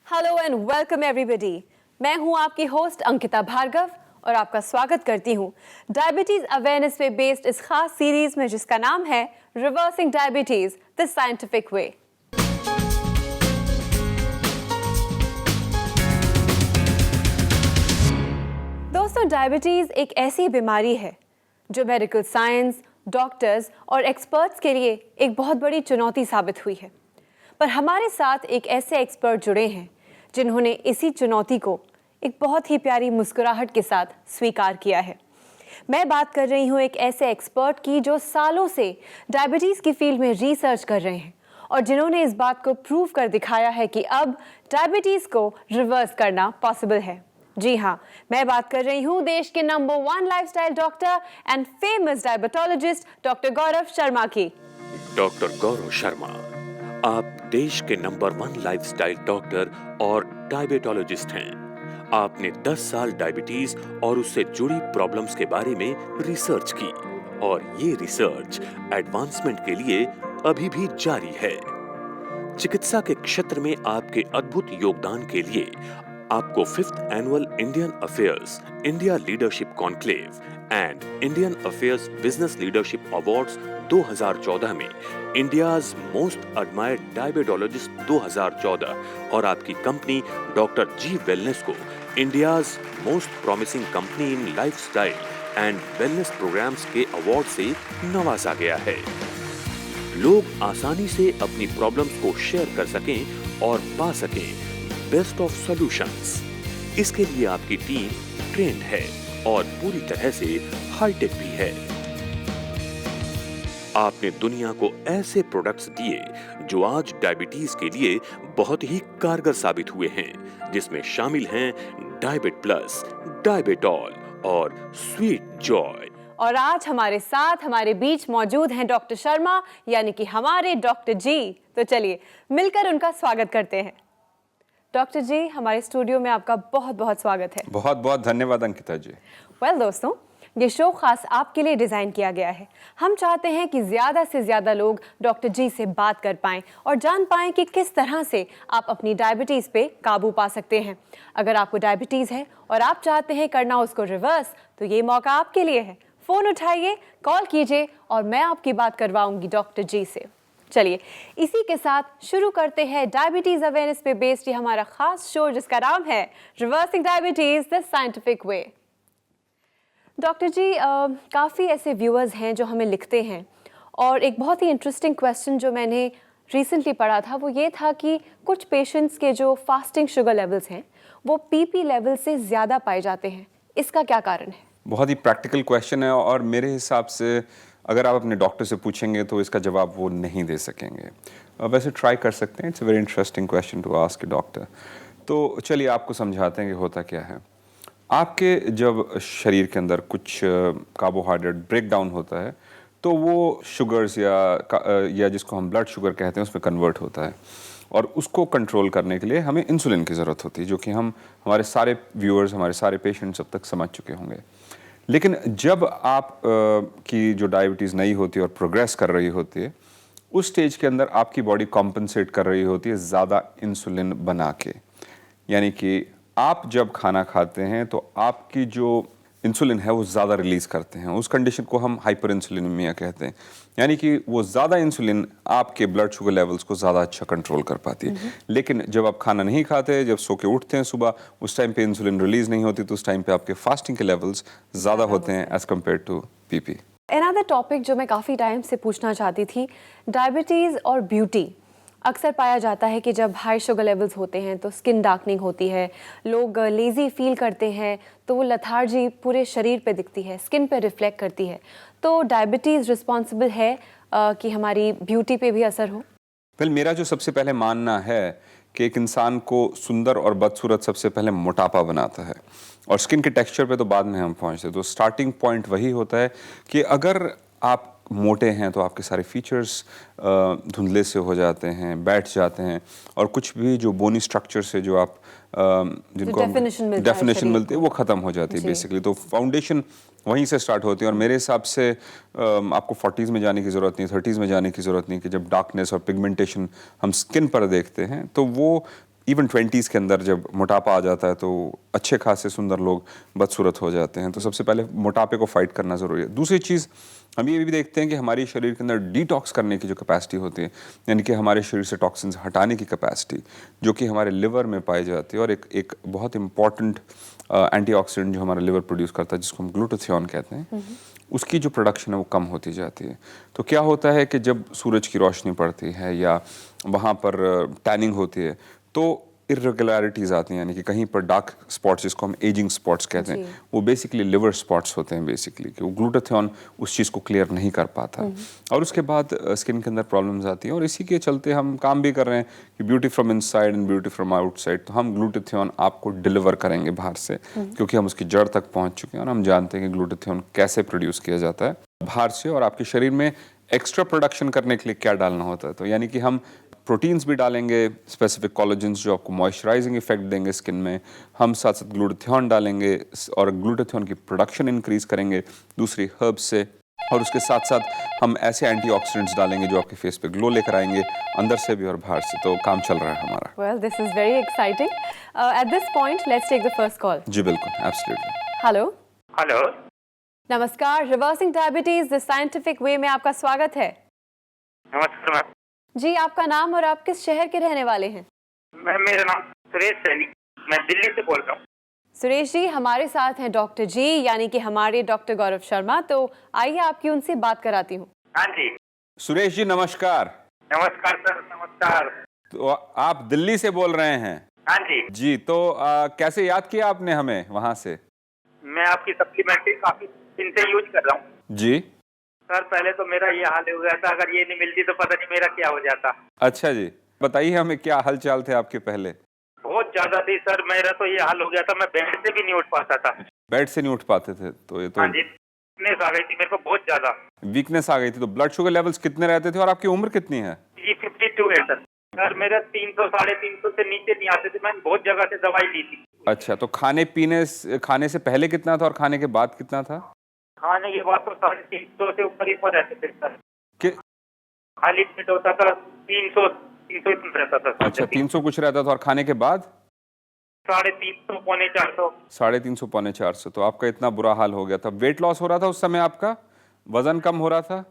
Hello and welcome everybody. मैं हूं आपकी होस्ट अंकिता भार्गव और आपका स्वागत करती हूं डायबिटीज अवेयरनेस पे बेस्ड इस खास सीरीज में जिसका नाम है रिवर्सिंग डायबिटीज द साइंटिफिक वे। दोस्तों, डायबिटीज एक ऐसी बीमारी है जो मेडिकल साइंस, डॉक्टर्स और एक्सपर्ट्स के लिए एक बहुत बड़ी चुनौती साबित हुई है। पर हमारे साथ एक ऐसे एक्सपर्ट जुड़े हैं जिन्होंने इसी चुनौती को एक बहुत ही प्यारी मुस्कुराहट के साथ स्वीकार किया है। मैं बात कर रही हूँ एक ऐसे एक्सपर्ट की जो सालों से डायबिटीज़ की फील्ड में रिसर्च कर रहे हैं और जिन्होंने इस बात को प्रूव कर दिखाया है कि अब डायबिटीज़ को रिवर्स करना पॉसिबल है। जी हाँ, मैं बात कर रही हूँ देश के number 1 lifestyle doctor and famous diabetologist doctor Gaurav Sharma की। डॉक्टर गौरव शर्मा, आप देश के नंबर 1 लाइफस्टाइल डॉक्टर और डायबिटोलॉजिस्ट हैं। आपने 10 साल डायबिटीज और उससे जुड़ी प्रॉब्लम्स के बारे में रिसर्च की और ये रिसर्च एडवांसमेंट के लिए अभी भी जारी है। चिकित्सा के क्षेत्र में आपके अद्भुत योगदान के लिए आपको 5th annual Indian affairs India leadership conclave and Indian affairs business leadership awards 2014 में इंडियाज मोस्ट एडमायर्ड डायबिटोलॉजिस्ट 2014 और आपकी कंपनी डॉक्टर जी वेलनेस को India's most promising company in lifestyle and wellness programmes के अवार्ड से नवाजा गया है। लोग आसानी से अपनी प्रॉब्लम्स को शेयर कर सकें और पा सकें बेस्ट ऑफ सॉल्यूशंस। इसके लिए आपकी टीम ट्रेंड है और पूरी तरह से हाईटेक भी है। आपने दुनिया को ऐसे प्रोडक्ट्स दिए जो आज डायबिटीज के लिए बहुत ही कारगर साबित हुए हैं, जिसमें शामिल हैं डायबिट प्लस, डायबिटॉल और स्वीट जॉय। और आज हमारे साथ हमारे बीच मौजूद हैं डॉक्टर शर्मा, यानी कि हमारे डॉक्टर जी। तो चलिए मिलकर उनका स्वागत करते हैं। डॉक्टर जी, हमारे स्टूडियो में आपका बहुत बहुत स्वागत है। बहुत बहुत धन्यवाद अंकिता जी। दोस्तों, ये शो खास आपके लिए डिज़ाइन किया गया है। हम चाहते हैं कि ज़्यादा से ज़्यादा लोग डॉक्टर जी से बात कर पाएं और जान पाएं कि किस तरह से आप अपनी डायबिटीज़ पे काबू पा सकते हैं। अगर आपको डायबिटीज़ है और आप चाहते हैं करना उसको रिवर्स, तो ये मौका आपके लिए है। फ़ोन उठाइए, कॉल कीजिए और मैं आपकी बात करवाऊंगी डॉक्टर जी से। चलिए इसी के साथ शुरू करते हैं डायबिटीज़ अवेयरनेस पे बेस्ड ये हमारा खास शो जिसका नाम है reversing diabetes the scientific way. Doctor ji, काफ़ी ऐसे व्यूअर्स हैं जो हमें लिखते हैं और एक बहुत ही इंटरेस्टिंग क्वेश्चन जो मैंने रिसेंटली पढ़ा था वो ये था कि कुछ पेशेंट्स के जो फास्टिंग शुगर लेवल्स हैं वो पीपी लेवल से ज़्यादा पाए जाते हैं। इसका क्या कारण है? बहुत ही प्रैक्टिकल क्वेश्चन है और मेरे हिसाब से अगर आप अपने डॉक्टर से पूछेंगे तो इसका जवाब वो नहीं दे सकेंगे। वैसे ट्राई कर सकते हैं। It's a very interesting question to ask a doctor. तो चलिए आपको समझाते हैं कि होता क्या है। आपके जब शरीर के अंदर कुछ कार्बोहाइड्रेट ब्रेक डाउन होता है तो वो शुगर्स या जिसको हम ब्लड शुगर कहते हैं उसमें कन्वर्ट होता है और उसको कंट्रोल करने के लिए हमें इंसुलिन की ज़रूरत होती है, जो कि हमारे सारे व्यूअर्स, हमारे सारे पेशेंट्स अब तक समझ चुके होंगे। लेकिन जब आप की जो डायबिटीज़ नहीं होती और प्रोग्रेस कर रही होती है, उस स्टेज के अंदर आपकी बॉडी कॉम्पनसेट कर रही होती है ज़्यादा इंसुलिन बना के। यानी कि आप जब खाना खाते हैं तो आपकी जो इंसुलिन है वो ज़्यादा रिलीज़ करते हैं। उस कंडीशन को हम हाइपर इंसुलिनीमिया कहते हैं। यानी कि वो ज़्यादा इंसुलिन आपके ब्लड शुगर लेवल्स को ज़्यादा अच्छा कंट्रोल कर पाती है। लेकिन जब आप खाना नहीं खाते, जब सो के उठते हैं सुबह, उस टाइम पे इंसुलिन रिलीज़ नहीं होती, तो उस टाइम पे आपके फास्टिंग के लेवल्स ज़्यादा होते हैं as compare to PP. Another topic जो मैं काफ़ी टाइम से पूछना चाहती थी, डायबिटीज़ और ब्यूटी। अक्सर पाया जाता है कि जब हाई शुगर लेवल्स होते हैं तो स्किन डार्कनिंग होती है, लोग लेज़ी फील करते हैं, तो वो लथार्जी पूरे शरीर पे दिखती है, स्किन पे रिफ्लेक्ट करती है। तो डायबिटीज़ रिस्पॉन्सिबल है कि हमारी ब्यूटी पे भी असर हो? मेरा जो सबसे पहले मानना है कि एक इंसान को सुंदर और बदसूरत सबसे पहले मोटापा बनाता है और स्किन के टेक्सचर पे तो बाद में हम पहुंचते हैं। तो स्टार्टिंग पॉइंट वही होता है कि अगर आप मोटे हैं तो आपके सारे फीचर्स धुंधले से हो जाते हैं, बैठ जाते हैं और कुछ भी जो बोनी स्ट्रक्चर से जो आप जिनको डेफिनेशन मिलती है वो ख़त्म हो जाती है बेसिकली। तो फाउंडेशन वहीं से स्टार्ट होती है और मेरे हिसाब से आपको 40s में जाने की ज़रूरत नहीं, 30s में जाने की ज़रूरत नहीं कि जब डार्कनेस और पिगमेंटेशन हम स्किन पर देखते हैं तो वो इवन 20s के अंदर जब मोटापा आ जाता है तो अच्छे खासे सुंदर लोग बदसूरत हो जाते हैं। तो सबसे पहले मोटापे को फाइट करना ज़रूरी है। दूसरी चीज़ हम ये भी देखते हैं कि हमारी शरीर के अंदर डिटॉक्स करने की जो कैपेसिटी होती है, यानी कि हमारे शरीर से टॉक्सिन्स हटाने की कैपेसिटी, जो कि हमारे लिवर में पाई जाती है, और एक बहुत इंपॉर्टेंट एंटीऑक्सीडेंट जो हमारा लिवर प्रोड्यूस करता है, जिसको हम ग्लूटाथियोन कहते हैं, उसकी जो प्रोडक्शन है वो कम होती जाती है। तो क्या होता है कि जब सूरज की रोशनी पड़ती है या वहाँ पर टैनिंग होती है तो इरेगुलरिटीज आती हैं, यानी कि कहीं पर डार्क स्पॉट्स, जिसको हम एजिंग स्पॉट्स कहते हैं, वो बेसिकली लिवर स्पॉट्स होते हैं बेसिकली, कि वो ग्लूटाथियोन उस चीज़ को क्लियर नहीं कर पाता, और उसके बाद स्किन के अंदर प्रॉब्लम्स आती हैं। और इसी के चलते हम काम भी कर रहे हैं कि beauty from inside and beauty from outside, तो हम ग्लूटाथियोन आपको डिलीवर करेंगे बाहर से, क्योंकि हम उसकी जड़ तक पहुँच चुके हैं और हम जानते हैं कि ग्लूटाथियोन कैसे प्रोड्यूस किया जाता है बाहर से, और आपके शरीर में एक्स्ट्रा प्रोडक्शन करने के लिए क्या डालना होता है। तो यानी कि हम प्रोटीन्स भी डालेंगे, स्पेसिफिक कोलेजन्स जो आपको मॉइस्चराइजिंग इफेक्ट देंगे स्किन में, हम साथ साथ ग्लूटाथियोन डालेंगे और ग्लूटाथियोन की प्रोडक्शन इंक्रीज करेंगे दूसरी हर्ब्स से, और उसके साथ साथ हम ऐसे एंटीऑक्सीडेंट्स डालेंगे जो आपके फेस पे ग्लो लेकर आएंगे अंदर से भी और बाहर से। तो काम चल रहा है हमारा। Well, this is very exciting. At this point, let's take the first call. जी बिल्कुल, एब्सोल्युटली। Hello. हेलो। नमस्कार, reversing diabetes the scientific way में आपका स्वागत है। नमस्कार मैम। जी, आपका नाम और आप किस शहर के रहने वाले हैं? मेरा नाम सुरेश सैनी, मैं दिल्ली से बोल रहा हूँ। सुरेश जी, हमारे साथ हैं डॉक्टर जी, यानी कि हमारे डॉक्टर गौरव शर्मा। तो आइए आपकी उनसे बात कराती हूँ। हाँ जी। सुरेश जी नमस्कार। नमस्कार सर, नमस्कार। तो आप दिल्ली से बोल रहे हैं? हाँ जी। जी, तो कैसे याद किया आपने हमें वहाँ से? मैं आपकी सप्लीमेंट्री काफी दिन से यूज कर रहा हूँ। जी सर, पहले तो मेरा ये हाल हो गया था, अगर ये नहीं मिलती तो पता नहीं मेरा क्या हो जाता। अच्छा जी, बताइए हमें क्या हाल चाल थे आपके पहले? बहुत ज्यादा थी सर, मेरा तो ये हाल हो गया था, मैं बेड से भी नहीं उठ पाता था। बेड से नहीं उठ पाते थे? तो ये तो हाँ जी, वीकनेस आ गई थी मेरे को बहुत ज्यादा। वीकनेस आ गई थी। तो ब्लड शुगर लेवल्स कितने रहते थे और आपकी उम्र कितनी है? जी 52 है सर। सर मेरा 300 350 से नीचे नहीं आते थे, मैंने बहुत जगह से दवाई ली थी। अच्छा, तो खाने से पहले कितना था और खाने के बाद कितना था? खाने के बाद तो 350 से ऊपर ही रहते थे सर। कि खाली पेट होता था 300 इतना रहता था। अच्छा, 300 कुछ रहता था, और खाने के बाद 350 पौने 400। 350 पौने 400। तो आपका इतना बुरा हाल हो गया था। वेट लॉस हो रहा था उस समय आपका? वजन कम हो रहा था?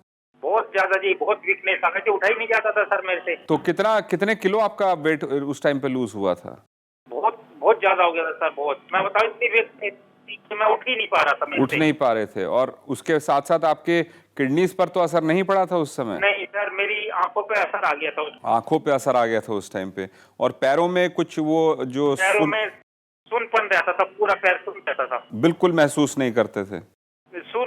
बहुत ज्यादा जी, बहुत वीकनेस आ गई थी, उठा ही नहीं जाता था सर मेरे से। तो कितने किलो आपका वेट उस टाइम पे लूज हुआ था? बहुत ज्यादा हो गया था सर, बहुत। मैं बताऊं, इतनी वीकनेस कि मैं उठ ही नहीं पा रहा था मेरे उठ से। नहीं पा रहे थे, और उसके साथ साथ आपके किडनीज पर तो असर नहीं पड़ा था उस समय? नहीं सर, मेरी आंखों पे असर आ गया था। आंखों पे असर आ गया था उस टाइम पे। और पैरों में कुछ वो जो पैरों में सुनपन रहता था, पूरा पैर सुन रहता था। बिल्कुल महसूस नहीं करते थे?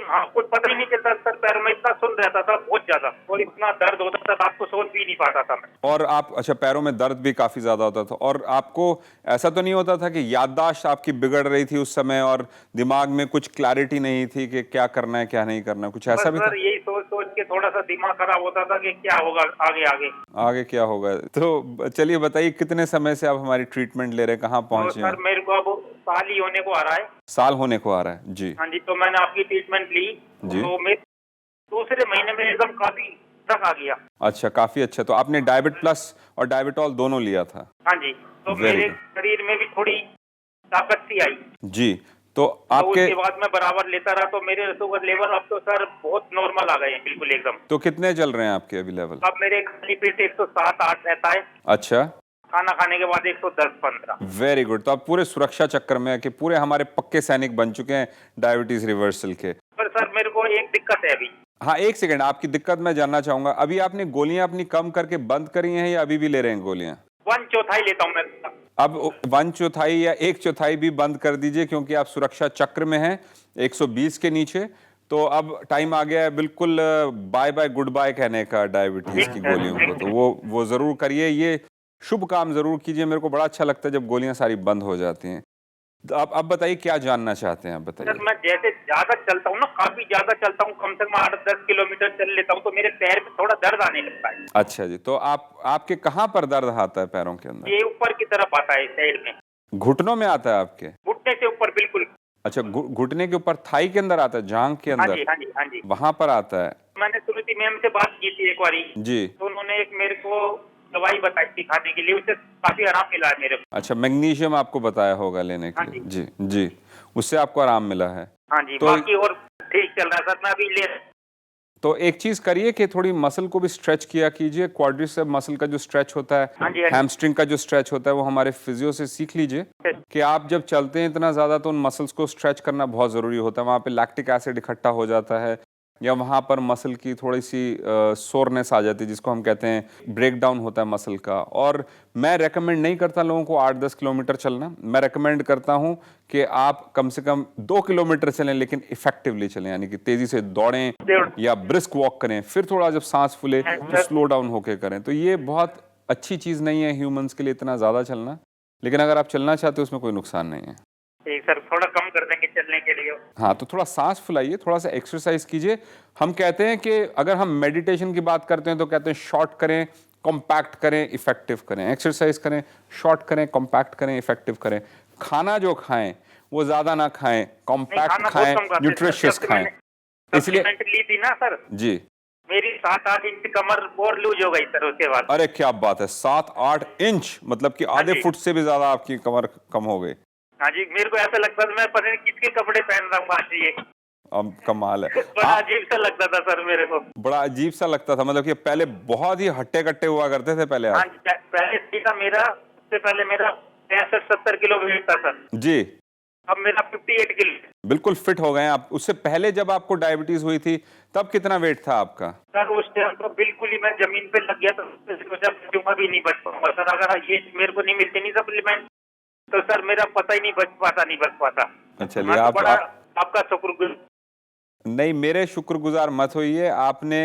हाँ, कुछ पता ही नहीं चलता सर, पैरों में इतना सुन रहता था बहुत ज्यादा, और इतना दर्द होता था, आपको सोच भी नहीं पाता था मैं। और आप, अच्छा, पैरों में दर्द भी काफी ज्यादा होता था। और आपको ऐसा तो नहीं होता था कि याददाश्त आपकी बिगड़ रही थी उस समय और दिमाग में कुछ क्लैरिटी नहीं थी कि क्या करना है क्या नहीं करना, कुछ ऐसा भी था? सर यही सोच सोच के थोड़ा सा दिमाग खराब होता था कि क्या होगा आगे आगे आगे क्या होगा। तो चलिए बताइए, कितने समय से आप हमारी ट्रीटमेंट ले रहे हैं, कहाँ तो पहुंचे हैं? सर मेरे को अब साल ही होने को आ रहा है। साल होने को आ रहा है जी। हाँ जी, तो मैंने आपकी ट्रीटमेंट ली जी। तो मैं दूसरे महीने में एकदम काफी तक आ गया। अच्छा, काफी अच्छा। तो आपने डायबिट प्लस और डायबिटॉल दोनों लिया था? हाँ जी, तो Very मेरे good. शरीर में भी थोड़ी ताकत सी आई। जी, तो आपके उसके बाद मैं बराबर लेता रहा, तो मेरे शुगर लेवल अब तो सर बहुत नॉर्मल आ गए हैं, बिल्कुल एकदम। तो कितने चल रहे हैं आपके अभी लेवल? अब मेरे खाली पेट 107-8 रहता है, अच्छा, खाना खाने के बाद 110-15। Very good. तो आप पूरे सुरक्षा चक्र में है कि पूरे हमारे पक्के सैनिक बन चुके हैं डायबिटीज रिवर्सल के। पर सर मेरे को एक दिक्कत है अभी। हाँ, एक सेकंड, आपकी दिक्कत मैं जानना चाहूंगा। अभी आपने गोलियां अपनी कम करके बंद करी हैं या अभी भी ले रहे हैं गोलियां? 1/4 लेता हूँ मैं। अब 1/4 या 1/4 भी बंद कर दीजिए, क्योंकि आप सुरक्षा चक्र में हैं 120 के नीचे। तो अब टाइम आ गया है बिल्कुल बाय बाय गुड बाय कहने का डायबिटीज की गोलियों को। तो वो जरूर करिए, ये शुभ काम जरूर कीजिए। मेरे को बड़ा अच्छा लगता है जब गोलियां सारी बंद हो जाती हैं। तो अब बताइए क्या जानना चाहते हैं, आप सर बताइए। मैं जैसे ज्यादा चलता हूँ ना, काफी ज्यादा चलता हूँ, कम से कम 8-10 किलोमीटर चल लेता हूँ, तो मेरे पैर में थोड़ा दर्द आने लगता है। अच्छा जी, तो आपके कहाँ पर दर्द आता है पैरों के अंदर? ये ऊपर की तरफ आता है, साइड में, घुटनों में आता है आपके? घुटने से ऊपर बिल्कुल। अच्छा, घुटने के ऊपर, थाई के अंदर आता है, जांघ के हाँ अंदर? जी, हाँ जी, हाँ जी। वहां पर आता है? मैंने सुनीति मैम से बात की थी एक बारी जी। तो उन्होंने एक मेरे को दवाई बताई थी खाने के लिए, उससे काफी आराम मिला है मेरे को। अच्छा, मैग्नीशियम आपको बताया होगा लेने के हाँ लिए। जी जी, उससे आपको आराम मिला है। हाँ जी, तो बाकी और ठीक चल रहा है सर, मैं अभी ले। तो एक चीज करिए कि थोड़ी मसल को भी स्ट्रेच किया कीजिए। क्वाड्रिसेप मसल का जो स्ट्रेच होता हाँ है, जी, हाँ जी। हैमस्ट्रिंग का जो स्ट्रेच होता है, वो हमारे फिजियो से सीख लीजिए कि आप जब चलते हैं इतना ज्यादा तो उन मसल्स को स्ट्रेच करना बहुत जरूरी होता है। वहाँ पे लैक्टिक एसिड इकट्ठा हो जाता है या वहाँ पर मसल की थोड़ी सी सोरनेस आ जाती है, जिसको हम कहते हैं ब्रेक डाउन होता है मसल का। और मैं रेकमेंड नहीं करता लोगों को 8-10 किलोमीटर चलना। मैं रेकमेंड करता हूँ कि आप कम से कम 2 किलोमीटर चलें, लेकिन इफेक्टिवली चलें, यानी कि तेजी से दौड़ें या ब्रिस्क वॉक करें। फिर थोड़ा जब सांस फूले तो स्लो डाउन होके करें। तो ये बहुत अच्छी चीज़ नहीं है ह्यूमंस के लिए इतना ज़्यादा चलना, लेकिन अगर आप चलना चाहते हो उसमें कोई नुकसान नहीं है। ठीक सर, थोड़ा कम कर देंगे चलने के लिए। हाँ, तो थोड़ा सांस फुलाइए, थोड़ा सा एक्सरसाइज कीजिए। हम कहते हैं कि अगर हम मेडिटेशन की बात करते हैं तो कहते हैं शॉर्ट करें, कॉम्पैक्ट करें, इफेक्टिव करें। एक्सरसाइज करें, शॉर्ट करें, कॉम्पैक्ट करें, इफेक्टिव करें। खाना जो खाएं वो ज्यादा ना खाएं, कॉम्पैक्ट खाना खाएं, बहुत कम खाते हैं। न्यूट्रिशियस जब खाएं। इसलिए सप्लीमेंट ली थी ना सर, जी, मेरी 7-8 इंच कमर और लूज हो गई सर उसके बाद। अरे क्या बात है, 7-8 इंच, मतलब कि आधे जी। फुट से भी ज्यादा आपकी कमर कम हो गई। हाँ जी, मेरे को ऐसा लगता था मैं पता नहीं किसके कपड़े पहन रहा हूँ आज ये। अब कमाल है। बड़ा अजीब सा लगता था सर मेरे को। बड़ा अजीब सा लगता था, मतलब कि पहले बहुत ही हट्टे कट्टे हुआ करते थे पहले हाँ आप। जी, पहले सीधा मेरा, उससे पहले मेरा 65-70 किलो वेट था सर। जी, अब मेरा 58 किलो। बिल्कुल फिट हो गए हैं आप। उससे पहले जब आपको डायबिटीज हुई थी तब कितना वेट था आपका? सर उस टाइम तो बिल्कुल ही मैं जमीन पे लग गया, तो सोचा बचूंगा भी नहीं, बच पाऊंगा सर। अगर ये मेरे को नहीं मिलती नहीं सप्लीमेंट तो सर मेरा पता ही नहीं बच पाता। चलिए, मैं तो आप बड़ा आपका शुक्रगुजार। नहीं, मेरे शुक्रगुजार मत होइए। आपने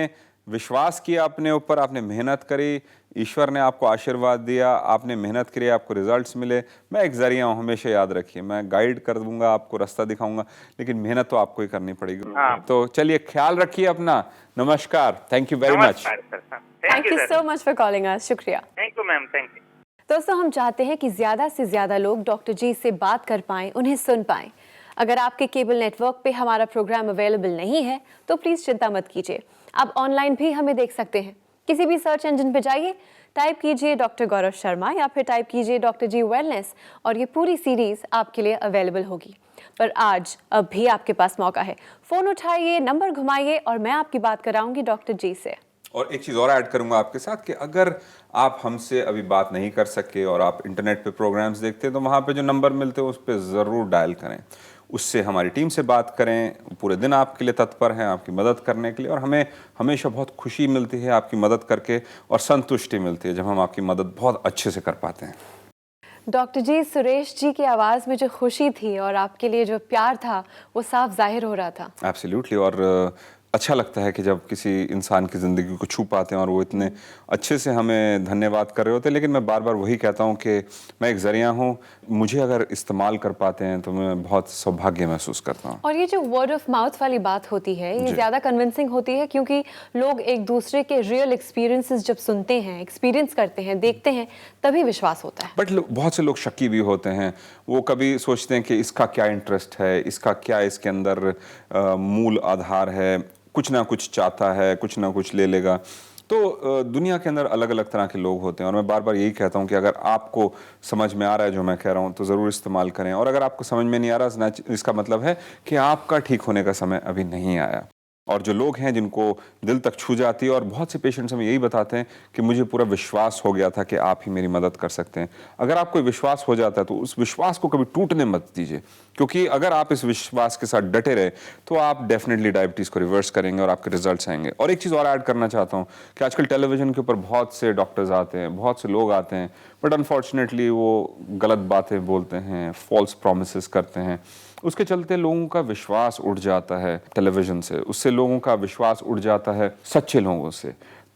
विश्वास किया अपने ऊपर, आपने मेहनत करी, ईश्वर ने आपको आशीर्वाद दिया, आपने मेहनत करी, आपको रिजल्ट्स मिले। मैं एक जरिया हूँ, हमेशा याद रखिए। मैं गाइड कर दूंगा, आपको रास्ता दिखाऊंगा, लेकिन मेहनत तो आपको ही करनी पड़ेगी। हाँ। तो चलिए, ख्याल रखिए अपना। नमस्कार, थैंक यू वेरी मच। नमस्कार sir. Thank you so much for calling us. शुक्रिया। Thank you ma'am, thank you. दोस्तों, हम चाहते हैं कि ज़्यादा से ज़्यादा लोग डॉक्टर जी से बात कर पाएं, उन्हें सुन पाएं। अगर आपके केबल नेटवर्क पे हमारा प्रोग्राम अवेलेबल नहीं है तो प्लीज़ चिंता मत कीजिए, आप ऑनलाइन भी हमें देख सकते हैं। किसी भी सर्च इंजन पे जाइए, टाइप कीजिए डॉक्टर गौरव शर्मा या फिर टाइप कीजिए डॉक्टर जी वेलनेस और ये पूरी सीरीज़ आपके लिए अवेलेबल होगी। पर आज अब भी आपके पास मौका है, फ़ोन उठाइए, नंबर घुमाइए और मैं आपकी बात कराऊंगी डॉक्टर जी से। और एक चीज़ और ऐड करूंगा आपके साथ कि अगर आप हमसे अभी बात नहीं कर सके और आप इंटरनेट पे प्रोग्राम्स देखते हैं तो वहाँ पे जो नंबर मिलते हैं उस पर ज़रूर डायल करें, उससे हमारी टीम से बात करें। पूरे दिन आपके लिए तत्पर हैं, आपकी मदद करने के लिए, और हमें हमेशा बहुत खुशी मिलती है आपकी मदद करके और संतुष्टि मिलती है जब हम आपकी मदद बहुत अच्छे से कर पाते हैं। डॉक्टर जी, सुरेश जी की आवाज़ में जो खुशी थी और आपके लिए जो प्यार था वो साफ जाहिर हो रहा था। एब्सोल्युटली। और अच्छा लगता है कि जब किसी इंसान की ज़िंदगी को छू पाते हैं और वो इतने अच्छे से हमें धन्यवाद कर रहे होते हैं। लेकिन मैं बार बार वही कहता हूँ कि मैं एक ज़रिया हूँ, मुझे अगर इस्तेमाल कर पाते हैं तो मैं बहुत सौभाग्य महसूस करता हूँ। और ये जो वर्ड ऑफ माउथ वाली बात होती है ये जी। ज़्यादा कन्विंसिंग होती है, क्योंकि लोग एक दूसरे के रियल एक्सपीरियंसेस जब सुनते हैं, एक्सपीरियंस करते हैं, देखते हैं, तभी विश्वास होता है। बट बहुत से लोग शक्की भी होते हैं। वो कभी सोचते हैं कि इसका क्या इंटरेस्ट है, इसका क्या इसके अंदर मूल आधार है, कुछ ना कुछ चाहता है, कुछ ना कुछ ले लेगा। तो दुनिया के अंदर अलग अलग तरह के लोग होते हैं और मैं बार बार यही कहता हूँ कि अगर आपको समझ में आ रहा है जो मैं कह रहा हूँ तो ज़रूर इस्तेमाल करें, और अगर आपको समझ में नहीं आ रहा इसका मतलब है कि आपका ठीक होने का समय अभी नहीं आया। और जो लोग हैं जिनको दिल तक छू जाती है, और बहुत से पेशेंट्स हमें यही बताते हैं कि मुझे पूरा विश्वास हो गया था कि आप ही मेरी मदद कर सकते हैं। अगर आपको विश्वास हो जाता है तो उस विश्वास को कभी टूटने मत दीजिए, क्योंकि अगर आप इस विश्वास के साथ डटे रहे तो आप डेफिनेटली डायबिटीज़ को रिवर्स करेंगे और आपके रिजल्ट्स आएंगे। और एक चीज़ और ऐड करना चाहता हूँ कि आजकल टेलीविज़न के ऊपर बहुत से डॉक्टर्स आते हैं, बहुत से लोग आते हैं, बट अनफॉर्चुनेटली वो गलत बातें बोलते हैं, फॉल्स प्रोमिसेस करते हैं। उसके चलते लोगों का विश्वास उड़ जाता है टेलीविज़न से, उससे लोगों का विश्वास उड़ जाता है सच्चे लोगों से।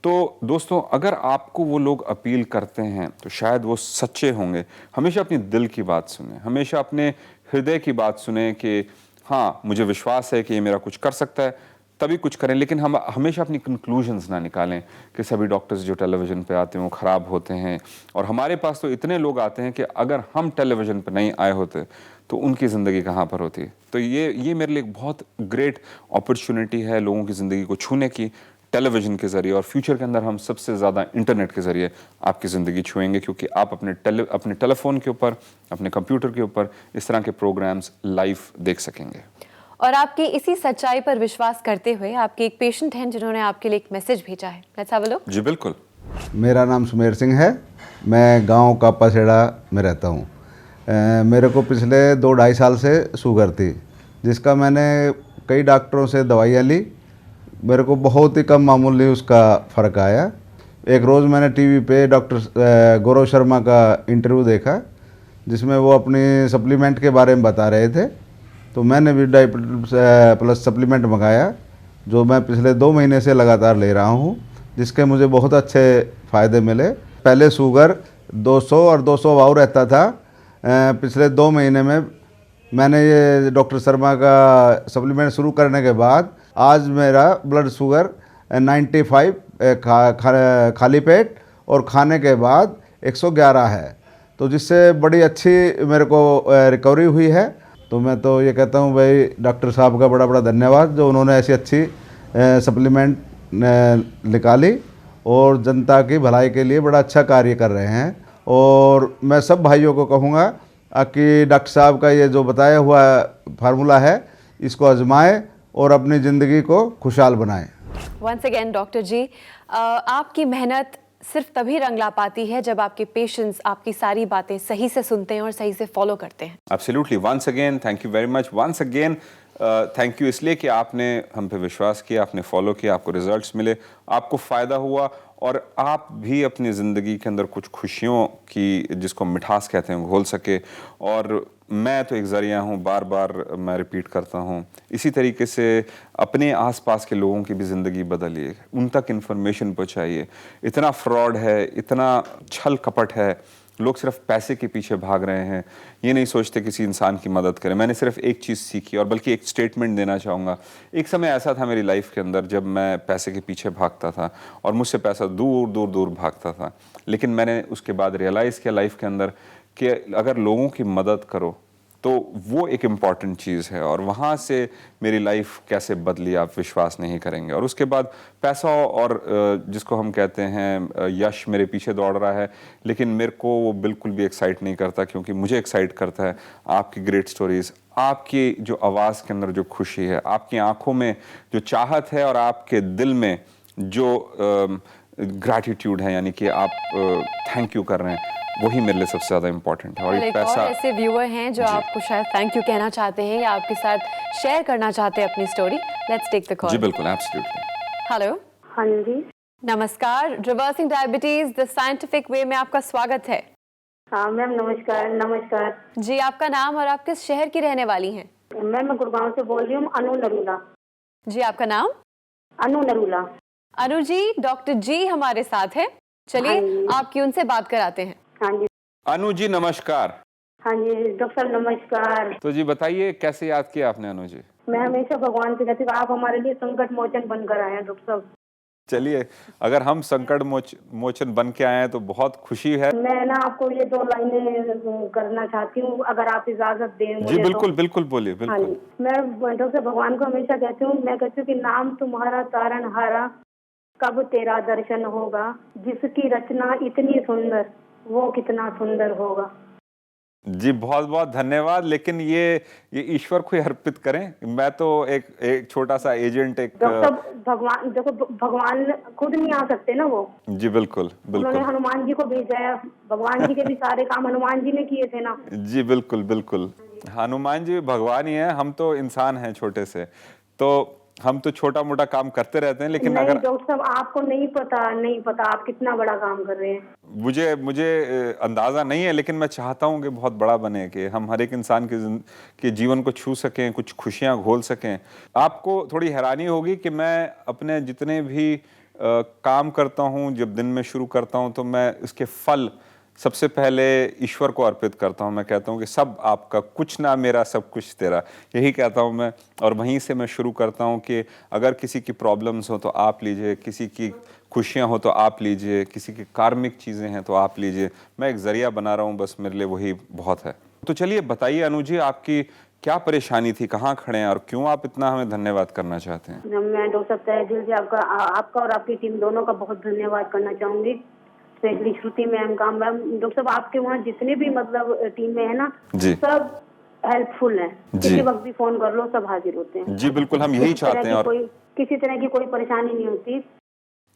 तो दोस्तों, अगर आपको वो लोग अपील करते हैं तो शायद वो सच्चे होंगे। हमेशा अपनी दिल की बात सुने, हमेशा अपने हृदय की बात सुने कि हाँ, मुझे विश्वास है कि ये मेरा कुछ कर सकता है, तभी कुछ करें। लेकिन हम हमेशा अपनी कंक्लूजन्स ना निकालें कि सभी डॉक्टर्स जो टेलीविज़न पे आते हैं वो ख़राब होते हैं। और हमारे पास तो इतने लोग आते हैं कि अगर हम टेलीविज़न पे नहीं आए होते तो उनकी ज़िंदगी कहाँ पर होती। तो ये मेरे लिए एक बहुत ग्रेट अपॉर्चुनिटी है लोगों की ज़िंदगी को छूने की। टेलीविज़न के ज़रिए और फ्यूचर के अंदर हम सबसे ज़्यादा इंटरनेट के ज़रिए आपकी ज़िंदगी छुएंगे, क्योंकि आप अपने टेलीफोन के ऊपर, अपने कंप्यूटर के ऊपर इस तरह के प्रोग्राम्स लाइव देख सकेंगे। और आपकी इसी सच्चाई पर विश्वास करते हुए आपके एक पेशेंट हैं जिन्होंने आपके लिए एक मैसेज भेजा है। Let's have a look. जी बिल्कुल। मेरा नाम सुमेर सिंह है, मैं गांव कापासेड़ा में रहता हूं। मेरे को पिछले 2-2.5 साल से शुगर थी, जिसका मैंने कई डॉक्टरों से दवाइयाँ ली। मेरे को बहुत ही कम मामूली उसका फ़र्क आया। एक रोज़ मैंने टीवी पे डॉक्टर गौरव शर्मा का इंटरव्यू देखा, जिसमें वो अपनी सप्लीमेंट के बारे में बता रहे थे। तो मैंने भी डायबिटीज+ सप्लीमेंट मंगाया, जो मैं पिछले 2 महीने से लगातार ले रहा हूँ, जिसके मुझे बहुत अच्छे फ़ायदे मिले। पहले शुगर 200 और 200 अबाव रहता था। पिछले 2 महीने में मैंने ये डॉक्टर शर्मा का सप्लीमेंट शुरू करने के बाद आज मेरा ब्लड शुगर 95 खाली पेट और खाने के बाद 111 है, तो जिससे बड़ी अच्छी मेरे को रिकवरी हुई है। तो मैं तो ये कहता हूँ भाई, डॉक्टर साहब का बड़ा बड़ा धन्यवाद, जो उन्होंने ऐसी अच्छी सप्लीमेंट निकाली और जनता की भलाई के लिए बड़ा अच्छा कार्य कर रहे हैं। और मैं सब भाइयों को कहूँगा कि डॉक्टर साहब का ये जो बताया हुआ फार्मूला है, इसको आजमाएं और अपनी ज़िंदगी को खुशहाल बनाएं। वंस अगेन डॉक्टर जी, आपकी मेहनत सिर्फ तभी रंग ला पाती है जब आपके पेशेंट्स आपकी सारी बातें सही से सुनते हैं और सही से फॉलो करते हैं। Absolutely. Once again thank you very much. Once again thank you इसलिए कि आपने हम पे विश्वास किया, आपने फॉलो किया, आपको रिजल्ट्स मिले, आपको फ़ायदा हुआ और आप भी अपनी ज़िंदगी के अंदर कुछ खुशियों की, जिसको मिठास कहते हैं, घोल सके। और मैं तो एक ज़रिया हूँ, बार बार मैं रिपीट करता हूँ। इसी तरीके से अपने आसपास के लोगों की भी ज़िंदगी बदलिए, उन तक इन्फॉर्मेशन पहुँचाइए। इतना फ्रॉड है, इतना छल कपट है, लोग सिर्फ पैसे के पीछे भाग रहे हैं, ये नहीं सोचते किसी इंसान की मदद करें। मैंने सिर्फ एक चीज़ सीखी, और बल्कि एक स्टेटमेंट देना चाहूँगा। एक समय ऐसा था मेरी लाइफ के अंदर जब मैं पैसे के पीछे भागता था और मुझसे पैसा दूर दूर दूर भागता था, लेकिन मैंने उसके बाद रियलाइज़ किया लाइफ के अंदर कि अगर लोगों की मदद करो तो वो एक इम्पॉर्टेंट चीज़ है। और वहाँ से मेरी लाइफ कैसे बदली आप विश्वास नहीं करेंगे। और उसके बाद पैसा और जिसको हम कहते हैं यश मेरे पीछे दौड़ रहा है, लेकिन मेरे को वो बिल्कुल भी एक्साइट नहीं करता, क्योंकि मुझे एक्साइट करता है आपकी ग्रेट स्टोरीज़, आपकी जो आवाज़ के अंदर जो खुशी है, आपकी आंखों में जो चाहत है और आपके दिल में जो ग्रैटिट्यूड है, यानी कि आप थैंक यू कर रहे हैं, वही मेरे लिए सबसे ज़्यादा इम्पोर्टेंट है। और ये एक पैसा, और ऐसे व्यूअर हैं जो आपको शायद थैंक यू कहना चाहते हैं या आपके साथ शेयर करना चाहते हैं अपनी story. Let's take the call. जी बिल्कुल, एब्सोल्युटली। हेलो, हाँ जी। नमस्कार। Reversing diabetes the scientific way में आपका स्वागत है। हाँ मैम, नमस्कार। नमस्कार जी, आपका नाम और आप किस शहर की रहने वाली हैं? मैम, मैं गुड़गांव से बोल रही हूँ, अनु नरूला। जी, आपका नाम? अनु नरूला। अनु जी, डॉक्टर जी हमारे साथ हैं। चलिए आपकी उनसे बात कराते हैं। हाँ जी। अनु जी नमस्कार। हाँ जी डॉक्टर साहब, नमस्कार। तो जी बताइए, कैसे याद किया आपने अनु जी? मैं हमेशा भगवान से कहती हूँ, आप हमारे लिए संकट मोचन बनकर आए हैं डॉक्टर साहब। चलिए, अगर हम संकट मोचन बन के आए हैं तो बहुत खुशी है। मैं ना आपको ये 2 लाइनें करना चाहती हूँ, अगर आप इजाजत दें मुझे। जी बिल्कुल, तो। बिल्कुल बोलिए, हाँ बिल्कुल। जी, मैं डॉक्टर भगवान को हमेशा कहती हूँ, मैं कहती हूँ कि नाम तुम्हारा तारनहारा, कब तेरा दर्शन होगा, जिसकी रचना इतनी सुंदर, वो कितना सुंदर होगा। जी बहुत बहुत धन्यवाद। लेकिन ये ईश्वर को ही अर्पित करें। मैं तो एक छोटा सा एजेंट, एक डॉक्टर भगवान, देखो भगवान खुद नहीं आ सकते ना वो। जी बिल्कुल, उन्होंने बिल्कुल। हनुमान जी को भेजा है। भगवान जी के भी सारे काम हनुमान जी ने किए थे ना। जी बिल्कुल, बिल्कुल। हनुमान जी भगवान ही हैं, हम तो इंसान हैं छोटे से, तो हम तो छोटा मोटा काम करते रहते हैं। लेकिन नहीं अगर डॉक्टर साहब, आपको नहीं पता आप कितना बड़ा काम कर रहे हैं। मुझे अंदाज़ा नहीं है, लेकिन मैं चाहता हूँ कि बहुत बड़ा बने, कि हम हर एक इंसान के जीवन को छू सकें, कुछ खुशियाँ घोल सकें। आपको थोड़ी हैरानी होगी कि मैं अपने जितने भी काम करता हूँ, जब दिन में शुरू करता हूँ, तो मैं इसके फल सबसे पहले ईश्वर को अर्पित करता हूँ। मैं कहता हूँ कि सब आपका, कुछ ना मेरा सब कुछ तेरा, यही कहता हूँ मैं। और वहीं से मैं शुरू करता हूँ कि अगर किसी की प्रॉब्लम्स हो तो आप लीजिए, किसी की खुशियाँ हो तो आप लीजिए, किसी की कार्मिक चीज़ें हैं तो आप लीजिए। मैं एक ज़रिया बना रहा हूँ, बस मेरे लिए वही बहुत है। तो चलिए बताइए अनु जी, आपकी क्या परेशानी थी, कहाँ खड़े हैं और क्यों आप इतना हमें धन्यवाद करना चाहते हैं? मैं डॉक्टर साहब तहे दिल से आपका और आपकी टीम दोनों का बहुत धन्यवाद करना चाहूंगी, स्पेशली श्रुति मैम का। मैम डॉक्टर साहब आपके वहाँ जितने भी मतलब टीम में है ना, जी। सब हेल्पफुल है, जी। किसी वक्त भी फोन कर लो सब हाजिर होते हैं। जी बिल्कुल, हम यही चाहते हैं और किसी तरह की कोई परेशानी नहीं होती।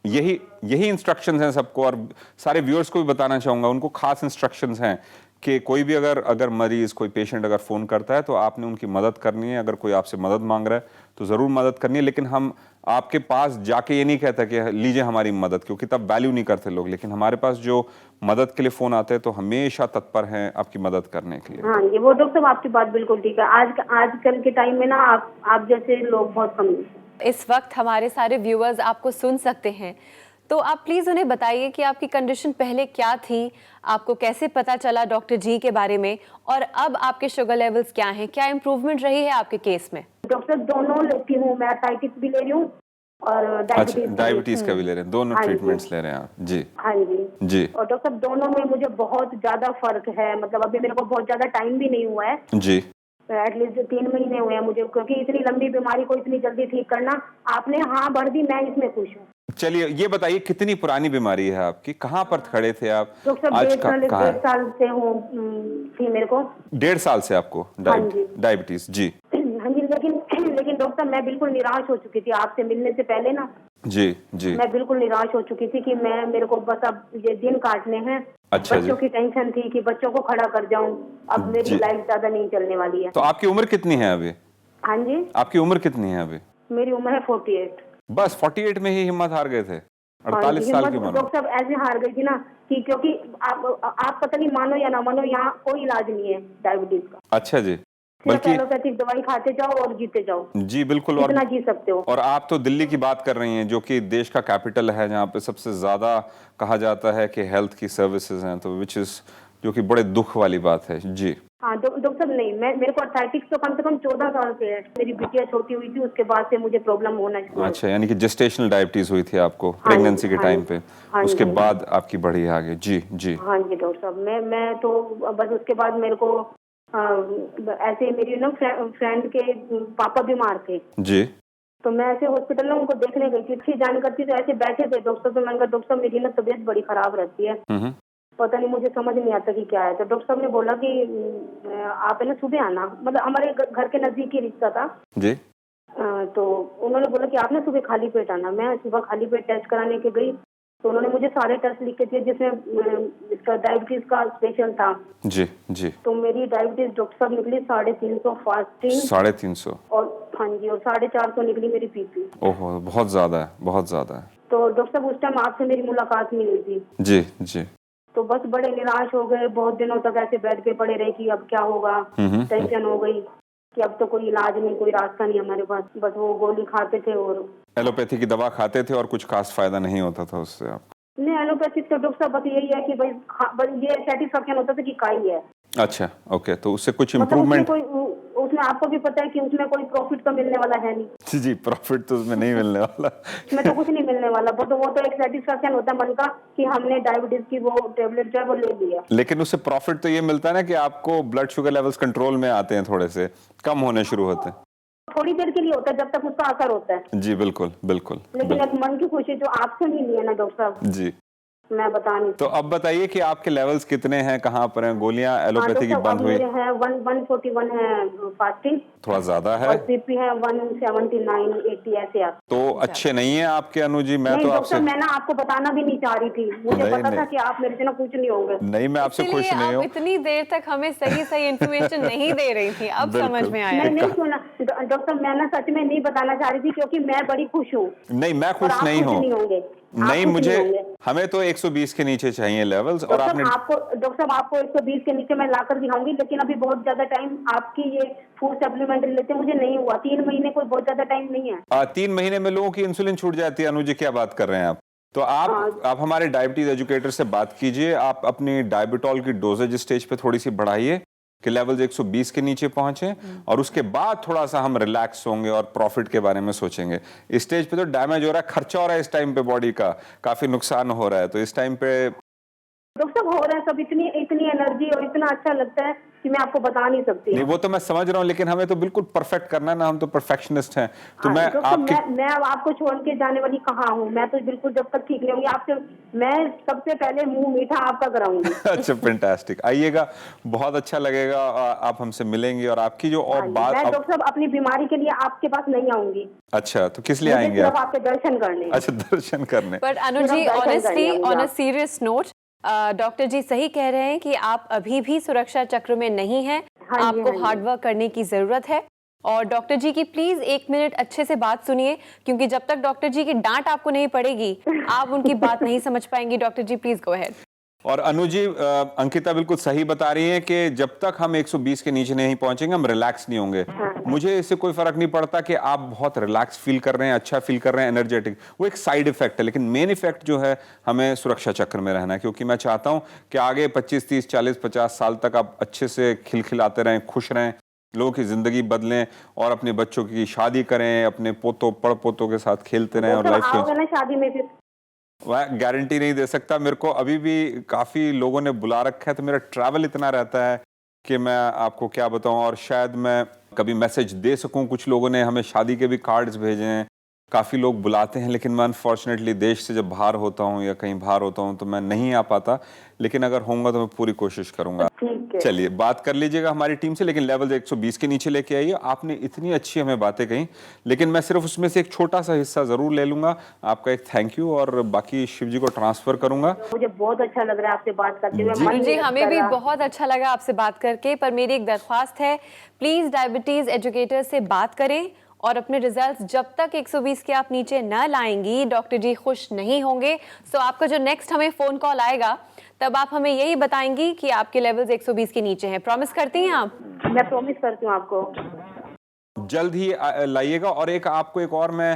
यही इंस्ट्रक्शंस हैं सबको, और सारे व्यूअर्स को भी बताना चाहूँगा, उनको खास इंस्ट्रक्शंस हैं कि कोई भी अगर मरीज़, कोई पेशेंट अगर फ़ोन करता है तो आपने उनकी मदद करनी है। अगर कोई आपसे मदद मांग रहा है तो ज़रूर मदद करनी है, लेकिन हम आपके पास जाके ये नहीं कहता कि लीजिए हमारी मदद, क्योंकि तब वैल्यू नहीं करते लोग। लेकिन हमारे पास जो मदद के लिए फ़ोन आते हैं तो हमेशा तत्पर हैं आपकी मदद करने के लिए। हाँ, ये वो डॉक्टर साहब आपकी बात बिल्कुल ठीक है। आजकल के टाइम में ना आप जैसे लोग बहुत कम हैं। इस वक्त हमारे सारे व्यूअर्स आपको सुन सकते हैं, तो आप प्लीज़ उन्हें बताइए कि आपकी कंडीशन पहले क्या थी, आपको कैसे पता चला डॉक्टर जी के बारे में, और अब आपके शुगर लेवल्स क्या हैं, क्या इम्प्रूवमेंट रही है आपके केस में? डॉक्टर दोनों लेती हूँ मैं, डायबिटीज भी ले रही हूँ और अच्छा, डायबिटीज का भी ले रहे हैं, दोनों हाँ जी। ट्रीटमेंट्स ले रहे हैं आप? जी हाँ जी जी और डॉक्टर साहब दोनों में मुझे बहुत ज्यादा फर्क है। मतलब अभी मेरे को बहुत ज्यादा टाइम भी नहीं हुआ है, जी। एटलीस्ट 3 महीने हुए हैं मुझे, क्योंकि इतनी लंबी बीमारी को इतनी जल्दी ठीक करना, आपने हाँ भर दी, मैं इसमें खुश हूँ। चलिए ये बताइए कितनी पुरानी बीमारी है आपकी, कहाँ पर खड़े थे आप? डॉक्टर साहब आज 1.5 साल से हूँ थी मेरे को। 1.5 साल से आपको हाँ जी। डायबिटीज? जी हाँ जी, लेकिन डॉक्टर मैं बिल्कुल निराश हो चुकी थी आपसे मिलने से पहले ना। जी जी। मैं बिल्कुल निराश हो चुकी थी कि मेरे को बस अब ये दिन काटने हैं। अच्छा बच्चों की टेंशन थी कि बच्चों को खड़ा कर जाऊं, अब मेरी जी। लाइफ ज्यादा नहीं चलने वाली है। तो आपकी उम्र कितनी है अभी? हाँ जी, आपकी उम्र कितनी है अभी? मेरी उम्र है 48। बस 48 में ही हिम्मत हार गए थे? हाँ 48 जी, साल की हिम्मत उम्र? डॉक्टर साहब ऐसे हार गई थी ना कि क्योंकि आप पता नहीं मानो या ना मानो, यहाँ कोई इलाज नहीं है डायबिटीज का। अच्छा जी। सिर्फ बल्कि एलोपैथिक दवाई खाते जाओ और जीते जाओ। जी बिल्कुल। कितना जी सकते हो। और आप तो दिल्ली की बात कर रही हैं, जो कि देश का कैपिटल है, जहाँ पे सबसे ज्यादा कहा जाता है कि हेल्थ की सर्विसेज हैं, तो जो कि बड़े दुख वाली बात है। जी हाँ डॉक्टर साहब नहीं, मेरे को अर्थराइटिस तो कम से कम 14 साल से है। मेरी बिटिया छोटी हुई थी, उसके बाद से मुझे प्रॉब्लम होना शुरू। अच्छा, यानी कि जेस्टेशनल डायबिटीज हुई थी आपको हाँ प्रेगनेंसी के हाँ टाइम पे? हाँ उसके जी। बाद आपकी बढ़ी आगे? जी जी। हाँ जी डॉक्टर साहब, मैं तो बस उसके बाद मेरे को ऐसे मेरी ना फ्रेंड के पापा बीमार थे, जी तो मैं ऐसे हॉस्पिटल में उनको देखने गई थी। अच्छी जानकारी तो ऐसे बैठे थे डॉक्टर, तो मैंने कहा डॉक्टर साहब मेरी ना तबीयत बड़ी खराब रहती है, पता नहीं मुझे समझ नहीं आता कि क्या है। तो डॉक्टर साहब ने बोला कि आप है ना सुबह आना, मतलब हमारे घर के नजदीक ही रिश्ता था जी। तो उन्होंने बोला कि आप ना सुबह खाली पेट आना। मैं सुबह खाली पेट टेस्ट कराने के गई, तो उन्होंने मुझे सारे टेस्ट लिख के दिए, जिसमें इसका डायबिटीज का स्पेशल था। जी जी। तो मेरी डायबिटीज डॉक्टर साहब निकली 350 फास्टिंग। 350? और हाँ जी, और 450 निकली मेरी बीपी। ओहो, बहुत ज्यादा है, बहुत ज्यादा है। तो डॉक्टर साहब उस टाइम आपसे मेरी मुलाकात नहीं हुई थी। जी जी। तो बस बड़े निराश हो गए, बहुत दिनों तक ऐसे बेड पे पड़े रहे कि अब क्या होगा। टेंशन हो गई कि अब तो कोई इलाज नहीं, कोई रास्ता नहीं हमारे पास। बस वो गोली खाते थे और एलोपैथी की दवा खाते थे और कुछ खास फायदा नहीं होता था उससे आप? नहीं, एलोपैथिक तो डॉक्टर साहब बस यही है कि भाई बस ये सेटिस्फेक्शन होता था कि काई है। अच्छा ओके, तो उससे कुछ मतलब इम्प्रूवमेंट? उसमें आपको भी पता है कि उसमें कोई प्रॉफिट तो मिलने वाला है नहीं। जी जी, प्रॉफिट तो उसमें नहीं मिलने वाला। इसमें तो कुछ नहीं मिलने वाला, वो तो एक सेटिस्फेक्शन होता है मन का कि हमने डायबिटीज की वो टेबलेट जो है वो ले लिया। लेकिन उससे प्रॉफिट तो ये मिलता है ना कि आपको ब्लड शुगर लेवल्स कंट्रोल में आते हैं, थोड़े से कम होने शुरू होते हैं। थोड़ी देर के लिए होता है जब तक उसका असर होता है। जी बिल्कुल बिल्कुल। लेकिन एक मन की खुशी जो आपसे नहीं ली है ना डॉक्टर साहब, जी। मैं बता नहीं। तो अब बताइए कि आपके लेवल्स कितने हैं, कहाँ पर हैं? गोलियां एलोपैथी की बंद हुई? मेरे हैं 141 है फास्टिंग, थोड़ा ज्यादा है और बीपी है 179/80 ऐसे आप। तो अच्छे नहीं है आपके अनु जी। मैं नहीं तो डॉक्टर, आपसे मैं ना आपको बताना भी नहीं चाह रही थी, मुझे नहीं, पता नहीं। था कि आप मेरे से ना कुछ नहीं होंगे। नहीं, मैं आपसे खुश इसलिए नहीं आप हूँ। इतनी देर तक हमें सही इन्फॉर्मेशन नहीं दे रही थी, अब बिल्कुल। समझ में आया। नहीं सुना डॉक्टर, मैं ना सच में नहीं बताना चाह रही थी, क्योंकि मैं बड़ी खुश हूँ। नहीं, मैं और खुश आप नहीं खुश हूँ। नहीं होंगे। नहीं, आप खुश मुझे होंगे। हमें तो 120 के नीचे चाहिए लेवल्स। और आपने डॉक्टर साहब आपको 120 के नीचे मैं लाकर दिखाऊंगी, लेकिन अभी बहुत ज्यादा टाइम आपकी ये फूड सप्लीमेंट्री लेते मुझे नहीं हुआ। 3 महीने कोई बहुत ज्यादा टाइम नहीं है। 3 महीने में लोगों की इंसुलिन छूट जाती है। अनु जी क्या बात कर रहे हैं आप? तो आप हमारे डायबिटीज एजुकेटर से बात कीजिए, आप अपनी डायबिटॉल की डोजेज स्टेज पे थोड़ी सी बढ़ाइए कि लेवल्स 120 के नीचे पहुंचे, और उसके बाद थोड़ा सा हम रिलैक्स होंगे और प्रॉफिट के बारे में सोचेंगे। इस स्टेज पे तो डैमेज हो रहा है, खर्चा हो रहा है इस टाइम पे, बॉडी का काफी नुकसान हो रहा है। तो इस टाइम पे डॉक्टर साहब हो रहा है सब, इतनी एनर्जी और इतना अच्छा लगता है कि मैं आपको बता नहीं सकती। नहीं, वो तो मैं समझ रहा हूँ, लेकिन हमें तो बिल्कुल परफेक्ट करना है ना, हम तो परफेक्शनिस्ट हैं। तो मैं आपके मैं अब आपको छोड़ के जाने वाली कहाँ हूँ, मैं तो बिल्कुल जब तक ठीक नहीं होंगी आपसे मैं सबसे पहले मुंह मीठा आपका कराऊंगी। अच्छा, फैंटास्टिक, आइएगा, बहुत अच्छा लगेगा, आप हमसे मिलेंगे और आपकी जो और बात मैं डॉक्टर साहब अपनी बीमारी के लिए आपके पास नहीं आऊंगी। अच्छा, तो किस लिए मुझे आएंगे सिर्फ आप? आपके दर्शन करने। अच्छा, दर्शन करने। पर अनु जी, सिर्फ दर्शन ऑनेस्टली करने ऑन अ आप। सीरियस नोट, डॉक्टर जी सही कह रहे हैं कि आप अभी भी सुरक्षा चक्र में नहीं हैं। हाँ जी, आपको हाँ जी। हार्ड वर्क करने की जरूरत है। और डॉक्टर जी की प्लीज 1 मिनट अच्छे से बात सुनिए, क्योंकि जब तक डॉक्टर जी की डांट आपको नहीं पड़ेगी आप उनकी बात नहीं समझ पाएंगी। Doctor ji please go ahead. और अनु जी, अंकिता बिल्कुल सही बता रही है कि जब तक हम 120 के नीचे नहीं पहुंचेंगे हम रिलैक्स नहीं होंगे। मुझे इससे कोई फर्क नहीं पड़ता कि आप बहुत रिलैक्स फील कर रहे हैं, अच्छा फील कर रहे हैं, एनर्जेटिक, वो एक साइड इफेक्ट है, लेकिन मेन इफेक्ट जो है हमें सुरक्षा चक्र में रहना है, क्योंकि मैं चाहता हूं कि आगे 25, 30, 40, 50 साल तक आप अच्छे से खिलखिलाते रहें, खुश रहें, लोगों की जिंदगी बदलें और अपने बच्चों की शादी करें, अपने पोतों पड़ पोतों के साथ खेलते रहें और लाइफ आओगे ना शादी में फिर? मैं गारंटी नहीं दे सकता, मेरे को अभी भी काफ़ी लोगों ने बुला रखा है, तो मेरा ट्रैवल इतना रहता है कि मैं आपको क्या बताऊं, और शायद मैं कभी मैसेज दे सकूं। कुछ लोगों ने हमें शादी के भी कार्ड्स भेजे हैं, काफ़ी लोग बुलाते हैं, लेकिन मैं अनफॉर्चुनेटली देश से जब बाहर होता हूं या कहीं बाहर होता हूं तो मैं नहीं आ पाता, लेकिन अगर होऊंगा तो मैं पूरी कोशिश करूंगा। ठीक है। चलिए, बात कर लीजिएगा हमारी टीम से, लेकिन लेवल 120 के नीचे लेके आइए। आपने इतनी अच्छी हमें बातें कही, लेकिन मैं सिर्फ उसमें से एक छोटा सा हिस्सा जरूर ले लूंगा। आपका एक थैंक यू और बाकी शिव जी को ट्रांसफर करूंगा। मुझे बहुत अच्छा लग रहा है आपसे बात करते हुए। मन जी, नहीं हमें भी कर रहा। बहुत अच्छा लगा आपसे बात करके, पर मेरी एक दरख्वास्त है, प्लीज डायबिटीज एजुकेटर से बात करें और अपने रिजल्ट्स जब तक 120 के आप नीचे न लाएंगी डॉक्टर जी खुश नहीं होंगे। सो आपका जो नेक्स्ट हमें फोन कॉल आएगा तब आप हमें यही बताएंगी कि आपके लेवल्स 120 के नीचे हैं। प्रॉमिस करती हैं आप? मैं प्रॉमिस करती हूँ आपको। जल्द ही लाइएगा। और एक आपको एक और मैं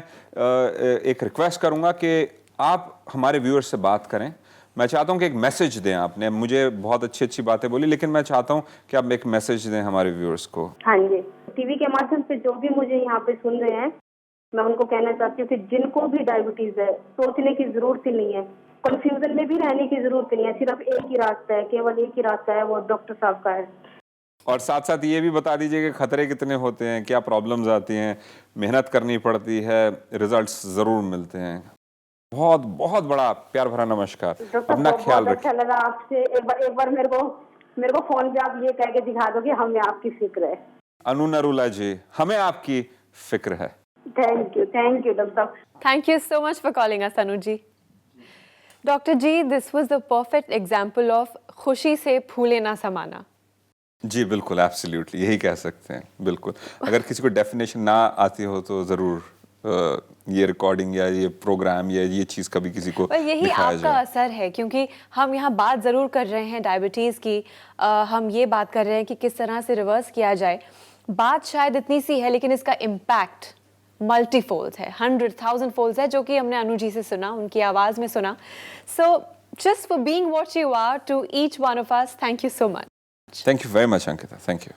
एक रिक्वेस्ट करूंगा कि आप हमारे व्यूअर्स से बात करें। मैं चाहता हूं कि एक मैसेज दें। आपने मुझे बहुत अच्छी अच्छी बातें बोली, लेकिन मैं चाहता हूं कि आप एक मैसेज दें हमारे व्यूअर्स को। हाँ जी, टीवी के माध्यम से जो भी मुझे यहाँ पे सुन रहे हैं, मैं उनको कहना चाहती हूँ कि जिनको भी डायबिटीज है, सोचने की जरूरत ही नहीं है, कंफ्यूजन में भी रहने की जरूरत नहीं है। सिर्फ एक ही रास्ता है, केवल एक ही रास्ता है, वो डॉक्टर साहब का है। और साथ साथ ये भी बता दीजिए कि खतरे कितने होते हैं, क्या प्रॉब्लम्स आती हैं, मेहनत करनी पड़ती है, रिजल्ट्स जरूर मिलते हैं। बहुत बहुत बड़ा प्यार भरा नमस्कार, अपना ख्याल बहुत रखिए। अच्छा लगा आपसे। एक बार मेरे को फोन पे आप ये कह के दिखा दो कि हमें आपकी फिक्र है। अनु नरूला जी, हमें आपकी फिक्र है। थैंक यू डॉक्टर साहब। Thank you so much for calling us, Anu ji. Dr. G, this was the perfect example of खुशी से फूले ना समाना। जी बिल्कुल, एब्सोल्युटली यही कह सकते हैं। बिल्कुल, अगर किसी को डेफिनेशन ना आती हो तो ज़रूर ये रिकॉर्डिंग या ये प्रोग्राम या ये चीज़ कभी किसी को पर यही दिखाया आपका जाए। असर है, क्योंकि हम यहाँ बात ज़रूर कर रहे हैं डायबिटीज़ की, हम ये बात कर रहे हैं कि किस तरह से रिवर्स किया जाए। बात शायद इतनी सी है, लेकिन इसका इम्पैक्ट मल्टीफोल्ड है, 100,000 फोल्ड है, जो कि हमने अनु जी से सुना, उनकी आवाज़ में सुना। So just for being what you are to each one of us, thank you so much. Thank you very much Ankita, thank you.